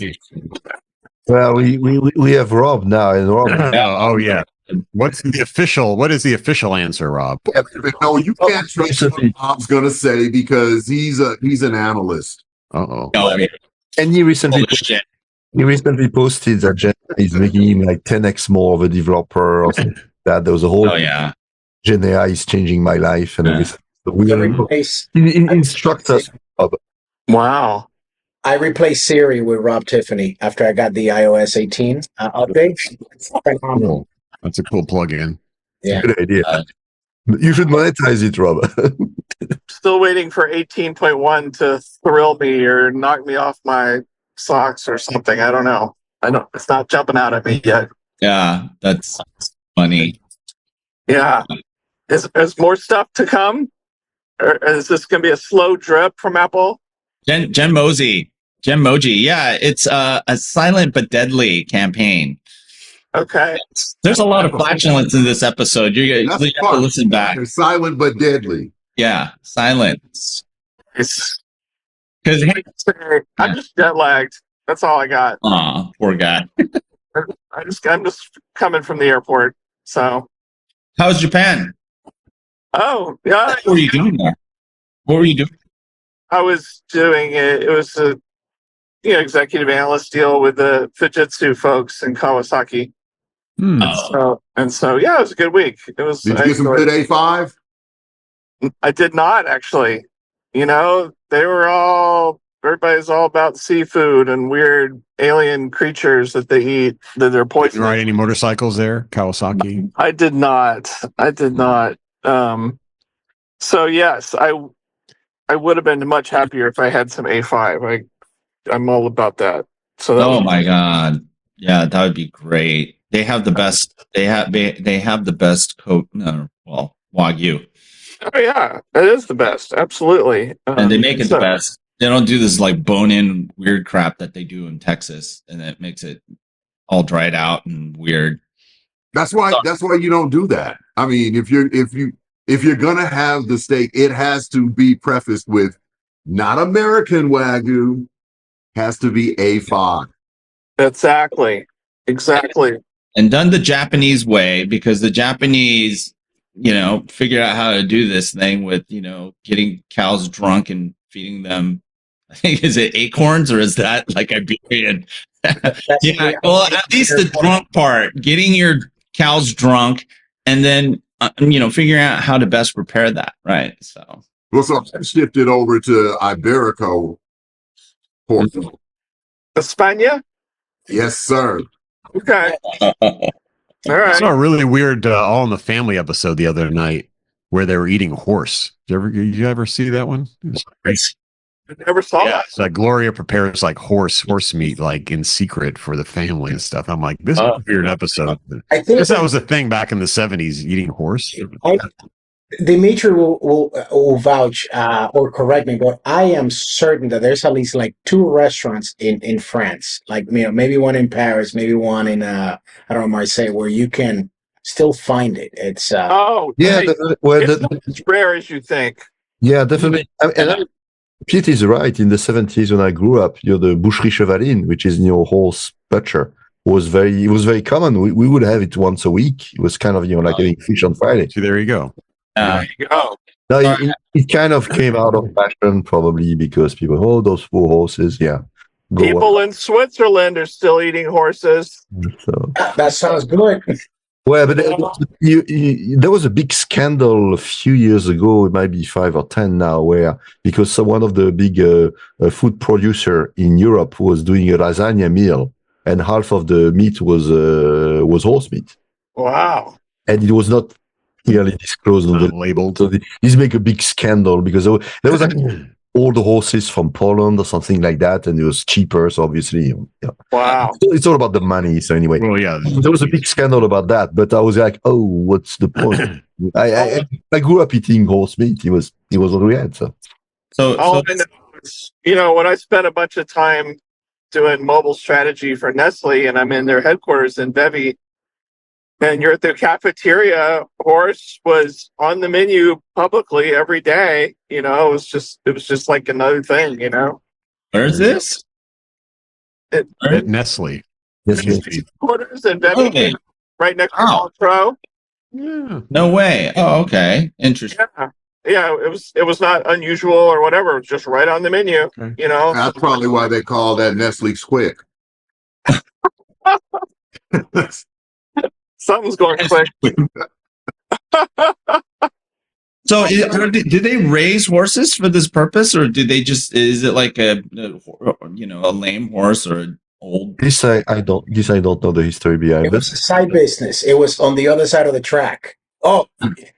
Well, we have Rob now, and Rob. Oh yeah. What is the official answer, Rob? No, you can't trust what Rob's gonna say because he's an analyst. Uh-oh. And he recently posted that Gen is making him like 10x more of a developer or something like that. There was a whole Gen AI is changing my life and everything. So we instruct us. Wow. I replaced Siri with Rob Tiffany after I got the iOS 18 update. Cool. That's a cool plug-in. Yeah. Good idea. You should monetize it, Rob. Still waiting for 18.1 to thrill me or knock me off my socks or something. I don't know. It's not jumping out at me yet. Yeah, that's funny. Yeah. Is more stuff to come? Or is this going to be a slow drip from Apple? Genmoji. Yeah, it's a silent but deadly campaign. Okay. There's a lot of flatulence in this episode. You have to listen back. They're silent but deadly. Yeah, silence. Because I'm just jet lagged. That's all I got. Aw, poor guy. I'm just coming from the airport. So, how's Japan? Oh, yeah. What were you doing there? What were you doing? I was doing it. It was a executive analyst deal with the Fujitsu folks in Kawasaki. So yeah, it was a good week. It was. Did you get some good A5? I did not actually. Everybody's all about seafood and weird alien creatures that they eat that they're poisonous. Did you ride any motorcycles there, Kawasaki? I did not. So yes, I would have been much happier if I had some A5. I'm all about that. So my God. Yeah, that would be great. They have the best. They have the best coat. Wagyu. Oh yeah, it is the best. Absolutely. And they make it the best. They don't do this like bone-in weird crap that they do in Texas, and it makes it all dried out and weird. That's why you don't do that. I mean, if you're gonna have the steak, it has to be prefaced with not American Wagyu, has to be A5. Exactly. And done the Japanese way, because the Japanese, figured out how to do this thing with, getting cows drunk and feeding them. I think, is it acorns or is that like Iberian? Yeah. Well, at least the drunk part, getting your cows drunk and then, figuring out how to best prepare that. Right. So I shifted over to Iberico pork. España? Yes, sir. Okay. All right. I saw a really weird All in the Family episode the other night where they were eating horse. Did you ever see that one? It was crazy. I never saw Yeah, that. so Gloria prepares like horse meat, like in secret for the family and stuff. I'm like, this is a weird episode. I I think guess that was a thing back in the 70s, eating horse. Dimitri will vouch or correct me, but I am certain that there's at least like 2 restaurants in France, like maybe one in Paris, maybe one in I don't know, Marseille, where you can still find it. It's Oh, Yeah, hey, well, it's not as rare as you think. yeah, definitely. Pete is right. In the 70s, when I grew up, the Boucherie Chevaline, which is horse butcher, was very common. We would have it once a week. It was kind of like having fish on Friday. So there you go. There you go. No, it kind of came out of fashion probably because people, those poor horses, yeah. People in Switzerland are still eating horses. So. that sounds good. Well, but there was a big scandal a few years ago, it might be 5 or 10 now, where because one of the big food producer in Europe was doing a lasagna meal, and half of the meat was horse meat, Wow. and it was not clearly disclosed on the labeled. So this make a big scandal because there was like all the horses from Poland or something like that, and it was cheaper. So obviously, Wow. it's all about the money. So anyway, Well, yeah, there was a big scandal about that, but I was like, oh, what's the point? I grew up eating horse meat. It was what we had. So All I know is, when I spent a bunch of time doing mobile strategy for Nestle, and I'm in their headquarters in Bevy, and you're at the cafeteria, horse was on the menu publicly every day. It was just like another thing. Where's this? At Nestle. headquarters in Bevy, Okay. right next to Wow. Pro. Yeah. No way. Oh, okay. Interesting. Yeah. It was not unusual or whatever. It was just right on the menu. Okay. That's probably why they call that Nestle Quick. Something's going quick. So, did they raise horses for this purpose, or did they just? Is it like a lame horse or an old? this I don't know the history behind It was this. a side business. It was on the other side of the track. Oh,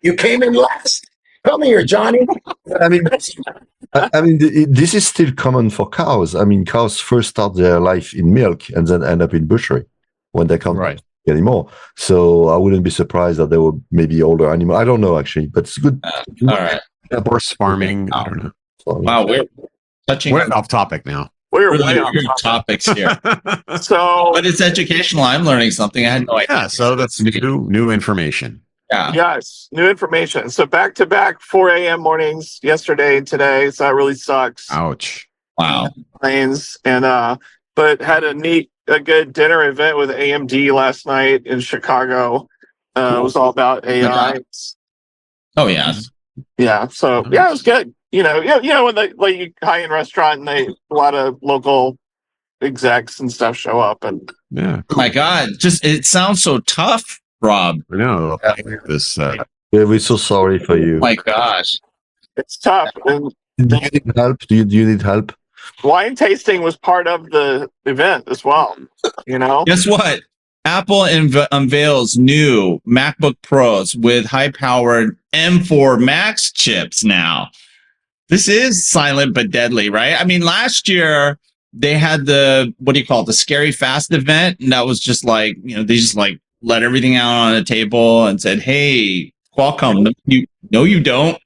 you came in last. Come here, Johnny. I mean, this is still common for cows. I mean, cows first start their life in milk and then end up in butchery when they can't Right. anymore. So I wouldn't be surprised that they were maybe older animals. I don't know actually, but it's good. All right. Horse farming. I don't know. Wow, we're touching We're off topic now. We're really way off weird topic. topics here, So but it's educational. I'm learning something. I had no idea. Yeah, so that's new information. Yeah. yes, new information. So back to back 4 a.m. mornings yesterday and today. So that really sucks. Ouch. Wow. Planes and but had a good dinner event with AMD last night in Chicago. It was all about AI. Oh yeah. Yeah, so yeah, it was good. When they like high-end restaurant and a lot of local execs and stuff show up, and Yeah. Oh my God. It sounds so tough, Rob. I know. This Yeah, we're so sorry for you. Oh my gosh. it's tough. And Do you need help? Do you need help? wine tasting was part of the event as well. Guess what? Apple unveils new MacBook Pros with high-powered M4 Max chips now. This is silent but deadly, right? I mean, last year they had the Scary Fast event, and that was just like, they just like let everything out on a table and said, "Hey, Qualcomm, no, you don't."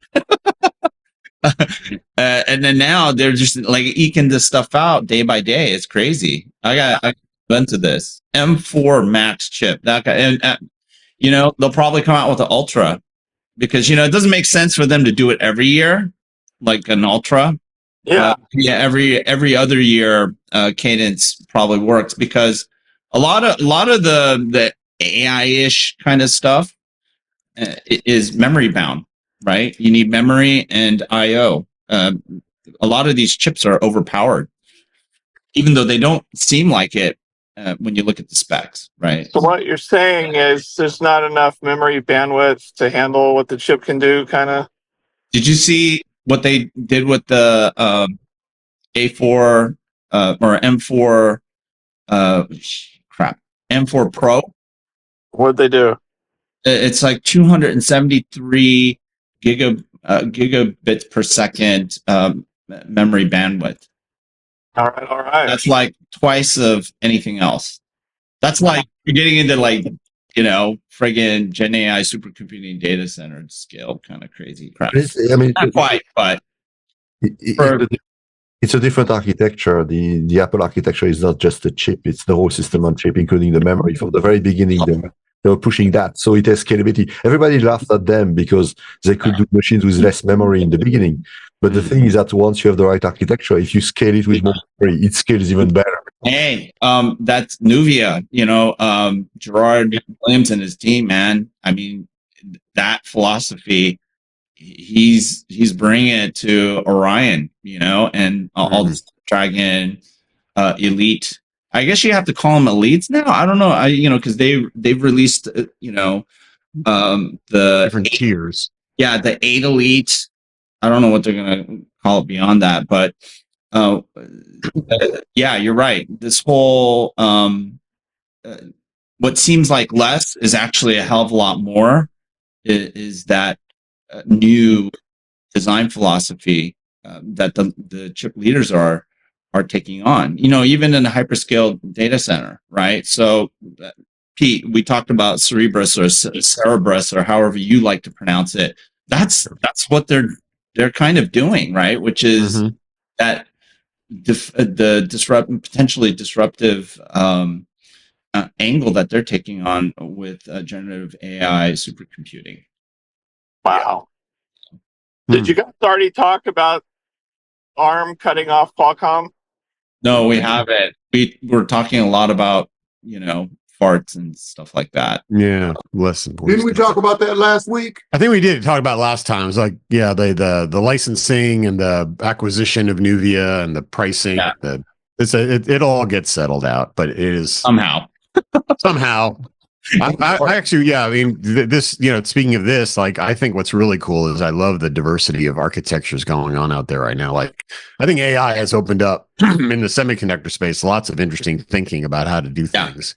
And then now they're just like eking this stuff out day by day. It's crazy. I got into this M4 Max chip. That guy, and they'll probably come out with an Ultra because it doesn't make sense for them to do it every year, like an Ultra. Yeah, Every other year, cadence probably works because a lot of the AI-ish kind of stuff is memory bound, right? You need memory and I/O. A lot of these chips are overpowered, even though they don't seem like it when you look at the specs, right? so what you're saying is there's not enough memory bandwidth to handle what the chip can do, kind of. Did you see what they did with the A4 or M4 M4 Pro? What'd they do? It's like 273 gigabits per second memory bandwidth. All right. That's like twice of anything else. That's like you're getting into like, friggin' Gen AI supercomputing data center scale kind of crazy crap. Not quite, but it's a different architecture. The Apple architecture is not just a chip; it's the whole system on chip, including the memory. From the very beginning, they were pushing that, so it has scalability. Everybody laughed at them because they could do machines with less memory in the beginning. But the thing is that once you have the right architecture, if you scale it with more memory, it scales even better. Hey, that's Nuvia. Gerard Williams and his team, man. I mean, that philosophy. He's bringing it to Orion, and all this Dragon Elite. I guess you have to call them elites now. I don't know. Because they've released, the different tiers. Yeah, the 8 Elite. I don't know what they're gonna call it beyond that, but yeah, you're right. This whole what seems like less is actually a hell of a lot more. Is that new design philosophy that the chip leaders are taking on, even in a hyperscale data center, right? So Pete, we talked about Cerebrus or Cerebrus or however you like to pronounce it. That's what they're kind of doing, right? Which is that the potentially disruptive angle that they're taking on with generative AI supercomputing. Wow. Did you guys already talk about ARM cutting off Qualcomm? No, we haven't. We're talking a lot about, farts and stuff like that. Yeah, less important. Didn't we talk about that last week? I think we did talk about it last time. It was like, yeah, the licensing and the acquisition of Nuvia and the pricing. Yeah. It all gets settled out, but it is somehow. I actually, yeah, I mean, this, speaking of this, like, I think what's really cool is I love the diversity of architectures going on out there right now. Like, I think AI has opened up in the semiconductor space lots of interesting thinking about how to do things.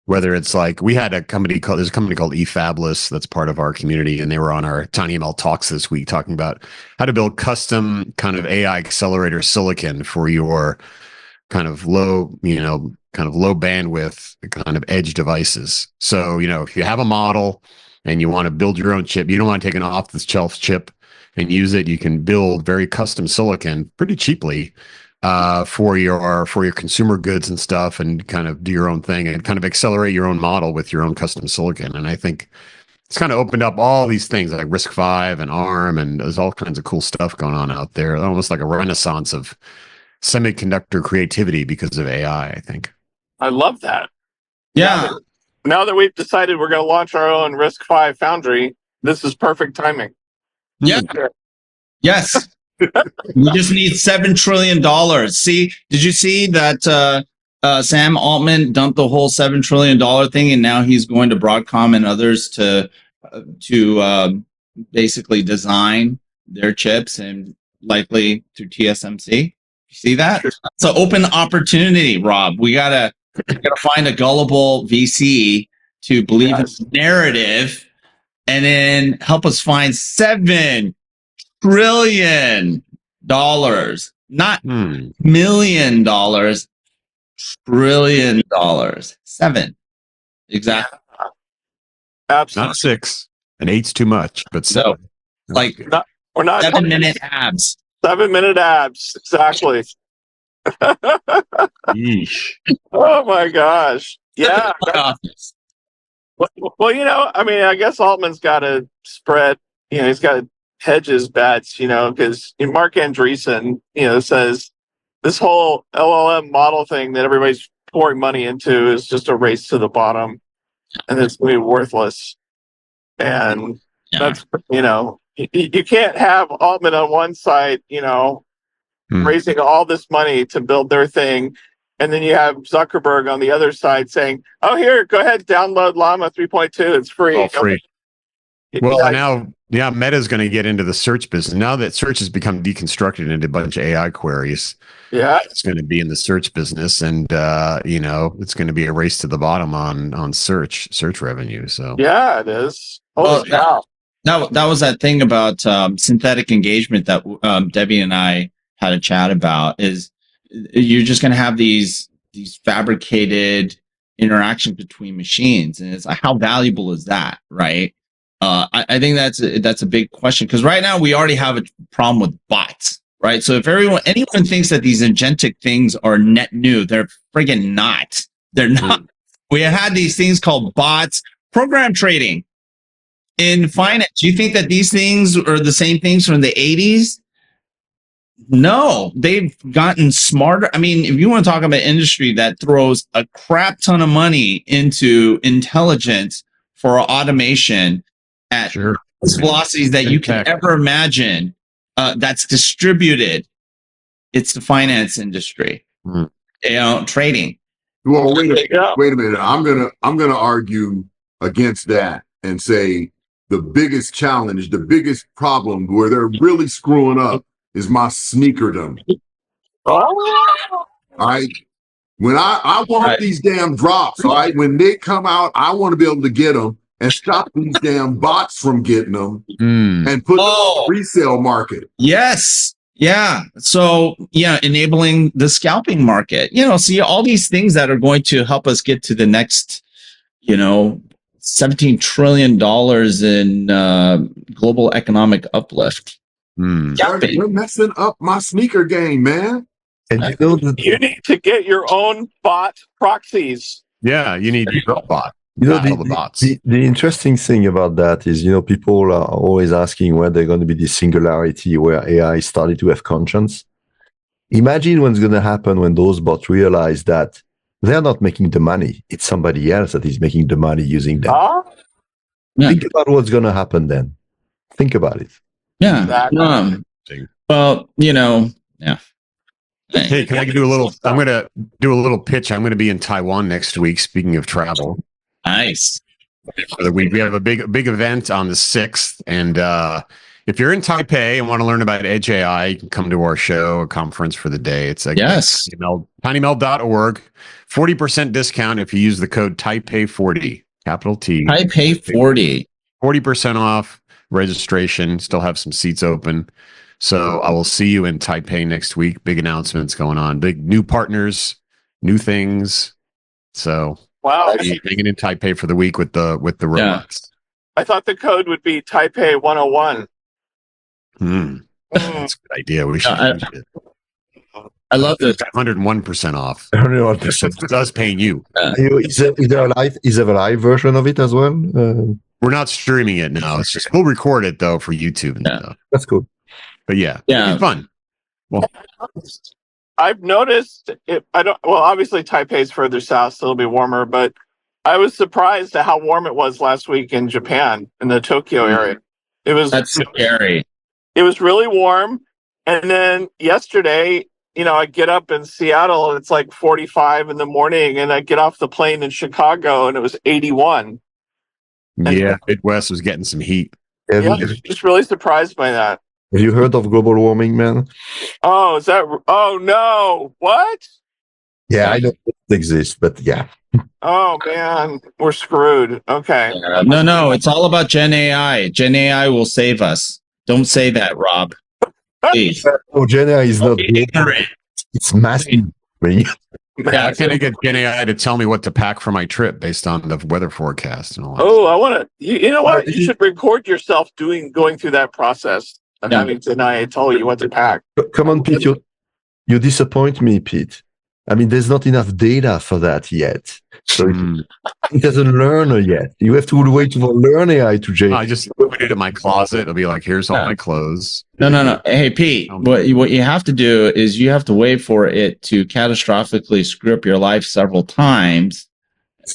Whether it's like, there's a company called eFabless that's part of our community, and they were on our TinyML talks this week talking about how to build custom kind of AI accelerator silicon for your kind of low bandwidth kind of edge devices. So, if you have a model and you want to build your own chip, you don't want to take an off the shelf chip and use it. You can build very custom silicon pretty cheaply for your consumer goods and stuff, and kind of do your own thing and kind of accelerate your own model with your own custom silicon. And I think it's kind of opened up all these things like RISC-V and ARM, and there's all kinds of cool stuff going on out there. Almost like a renaissance of semiconductor creativity because of AI, I think. I love that. Yeah. Now that we've decided we're going to launch our own RISC-V foundry, this is perfect timing. Yeah. Yes. We just need $7 trillion. See, did you see that Sam Altman dumped the whole $7 trillion thing, and now he's going to Broadcom and others to basically design their chips, and likely through TSMC. You see that? Sure. It's an open opportunity, Rob. We gotta find a gullible VC to believe in the narrative, and then help us find $7 trillion, not $1 million, $1 trillion. 7. Exactly. Absolutely. Not 6. And 8's too much, but 7. So, like, we're not 7-minute abs. 7-minute abs. Exactly. Yeesh. Oh my gosh. Yeah. Well, I mean, I guess Altman's got to spread, he's got to hedge his bets, because Mark Andreessen, says this whole LLM model thing that everybody's pouring money into is just a race to the bottom, and it's going to be worthless. And that's, you can't have Altman on one side, raising all this money to build their thing, and then you have Zuckerberg on the other side saying, "Oh, here, go ahead, download Llama 3.2. It's free." All free. Well, now Meta's going to get into the search business. Now that search has become deconstructed into a bunch of AI queries, it's going to be in the search business, and it's going to be a race to the bottom on search revenue. So yeah, it is. Holy cow. That was that thing about synthetic engagement that Debbie and I had a chat about is you're just going to have these fabricated interactions between machines, and it's like, how valuable is that, right? I think that's a big question, because right now we already have a problem with bots, right? So if anyone thinks that these agentic things are net new, they're friggin' not. They're not. We have had these things called bots, program trading in finance. Do you think that these things are the same things from the 80s? No, they've gotten smarter. I mean, if you want to talk about industry that throws a crap ton of money into intelligence for automation at velocities that you can ever imagine, that's distributed, it's the finance industry. Trading. Well, wait a minute. I'm gonna argue against that and say the biggest challenge, the biggest problem where they're really screwing up is my sneakerdom. All right. When I want these damn drops, all right, when they come out, I want to be able to get them and stop these damn bots from getting them and put them on the resale market. Yes. Yeah. So, enabling the scalping market, see all these things that are going to help us get to the next, $17 trillion in global economic uplift. You're messing up my sneaker game, man. And you need to get your own bot proxies. Yeah, you need a bot. The interesting thing about that is, people are always asking when there's going to be this singularity where AI started to have conscience. Imagine what's going to happen when those bots realize that they're not making the money. It's somebody else that is making the money using them. Think about what's going to happen then. Think about it. Yeah. Exactly. Well, yeah. Hey, can I do a little? I'm going to do a little pitch. I'm going to be in Taiwan next week. Speaking of travel, nice. We have a big event on the 6th, and if you're in Taipei and want to learn about Edge AI, you can come to our show, a conference for the day. It's tinymeld.org. 40% discount if you use the code Taipei40, capital T. Taipei40. 40% off registration. Still have some seats open. So I will see you in Taipei next week. Big announcements going on. Big new partners, new things. So hanging in Taipei for the week with the robots. I thought the code would be Taipei 101. That's a good idea. We should use it. I love this. 101% off. 101%. It does pay you. Is there a live version of it as well? We're not streaming it now. It's just we'll record it though for YouTube and stuff. That's cool. But it's fun. Well, I've noticed it. Obviously Taipei's further south, so it'll be warmer, but I was surprised at how warm it was last week in Japan, in the Tokyo area. That's scary. It was really warm. And then yesterday, I get up in Seattle and it's like 45 in the morning, and I get off the plane in Chicago and it was 81. Midwest was getting some heat. I was just really surprised by that. Have you heard of global warming, man? Oh, is that? Oh no! What? Yeah, I know it exists, but yeah. Oh man, we're screwed. Okay. No, it's all about Gen AI. Gen AI will save us. Don't say that, Rob. Please. Oh, Gen AI is not ignorant. It's massive. How can I get Gen AI to tell me what to pack for my trip based on the weather forecast and all that? I want to. You know what? You should record yourself going through that process. And having Gen AI tell you what to pack. Come on, Pete. You disappoint me, Pete. I mean, there's not enough data for that yet. So it doesn't learn yet. You have to wait for learn AI to change. I just put it in my closet. It'll be like, here's all my clothes. No. Hey, Pete, what you have to do is you have to wait for it to catastrophically screw up your life several times.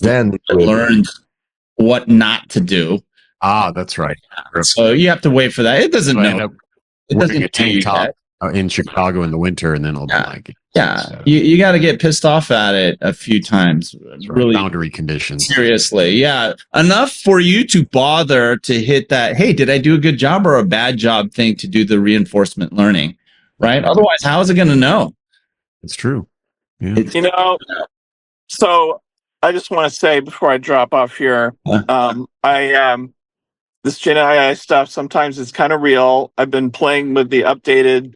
Then it learns what not to do. That's right. So you have to wait for that. It doesn't know. It doesn't a tank top in Chicago in the winter, and then it'll be like, you got to get pissed off at it a few times. Really, boundary conditions. Seriously, enough for you to bother to hit that. Hey, did I do a good job or a bad job thing to do the reinforcement learning? Right. Otherwise, how is it going to know? It's true. Yeah. So I just want to say before I drop off here, this Gen AI stuff, sometimes it's kind of real. I've been playing with the updated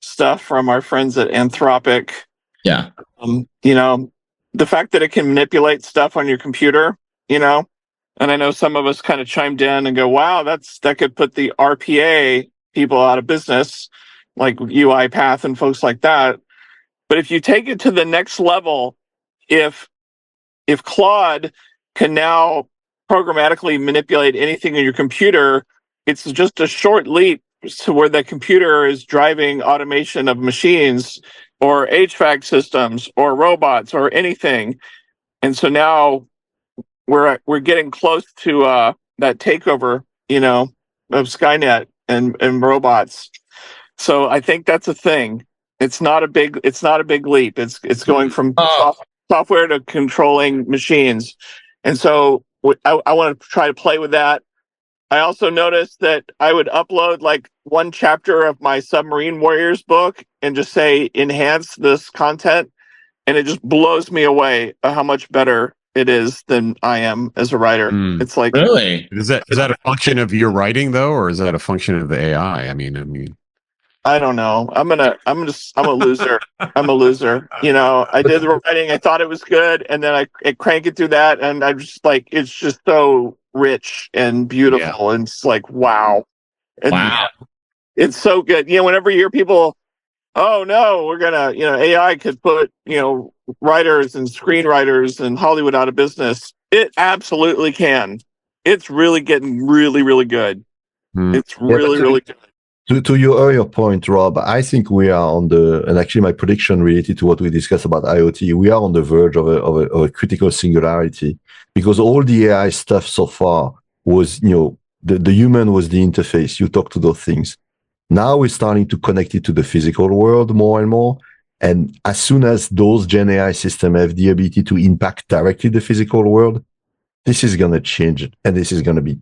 stuff from our friends at Anthropic. Yeah. The fact that it can manipulate stuff on your computer, and I know some of us kind of chimed in and go, wow, that could put the RPA people out of business, like UiPath and folks like that. But if you take it to the next level, if Claude can now programmatically manipulate anything in your computer, it's just a short leap to where the computer is driving automation of machines or HVAC systems or robots or anything. And so now we're getting close to that takeover, of Skynet and robots. So I think that's a thing. It's not a big leap. It's going from software to controlling machines. And so I want to try to play with that. I also noticed that I would upload like one chapter of my Submarine Warriors book and just say, enhance this content. And it just blows me away how much better it is than I am as a writer. It's like, really? Is that a function of your writing though, or is that a function of the AI? I mean, I don't know. I'm a loser. I'm a loser. I did the writing. I thought it was good. And then I crank it through that. And I'm just like, it's just so rich and beautiful. And it's like, wow. And wow. It's so good. Whenever you hear people, oh no, we're going to, AI could put, writers and screenwriters and Hollywood out of business. It absolutely can. It's really getting really, really good. It's really, really good. To your earlier point, Rob, I think we are and actually my prediction related to what we discussed about IoT, we are on the verge of a critical singularity, because all the AI stuff so far was, the human was the interface. You talk to those things. Now we're starting to connect it to the physical world more and more. And as soon as those Gen AI systems have the ability to impact directly the physical world, this is going to change. And this is going to be,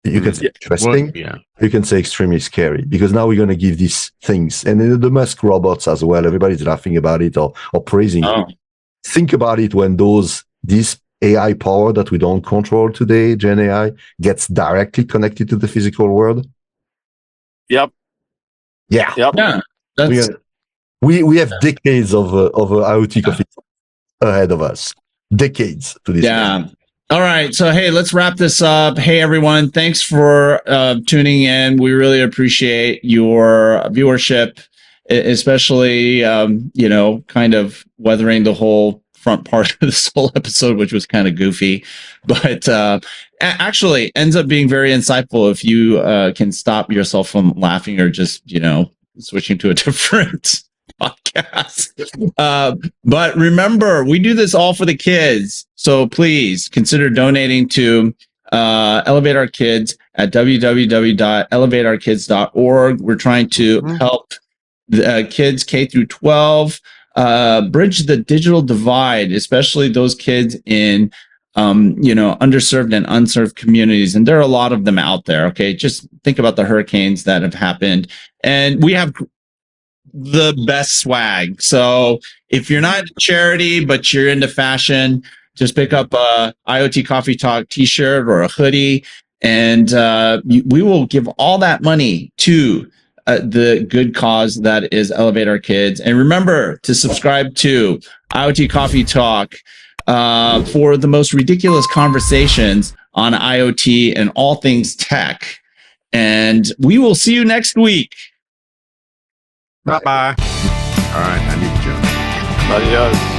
you can say interesting, you can say extremely scary, because now we're going to give these things, and the Musk robots as well, everybody's laughing about it or praising it. Think about it when this AI power that we don't control today, Gen AI, gets directly connected to the physical world. Yep. Yeah. Yep. Yeah. We have decades of IoT coffee ahead of us. Decades to this. Yeah. Day. All right. So, hey, let's wrap this up. Hey, everyone. Thanks for tuning in. We really appreciate your viewership, especially, kind of weathering the whole front part of this whole episode, which was kind of goofy, but actually ends up being very insightful if you can stop yourself from laughing or just, switching to a different podcast. But remember, we do this all for the kids. So please consider donating to Elevate Our Kids at www.elevateourkids.org. We're trying to help the kids K through 12 bridge the digital divide, especially those kids in underserved and unserved communities. And there are a lot of them out there. Okay. Just think about the hurricanes that have happened. And we have the best swag. So if you're not into charity, but you're into fashion, just pick up a IoT Coffee Talk t-shirt or a hoodie, and we will give all that money to the good cause that is Elevate Our Kids. And remember to subscribe to IoT Coffee Talk for the most ridiculous conversations on IoT and all things tech. And we will see you next week. Bye-bye. All right, I need to jump. Adios.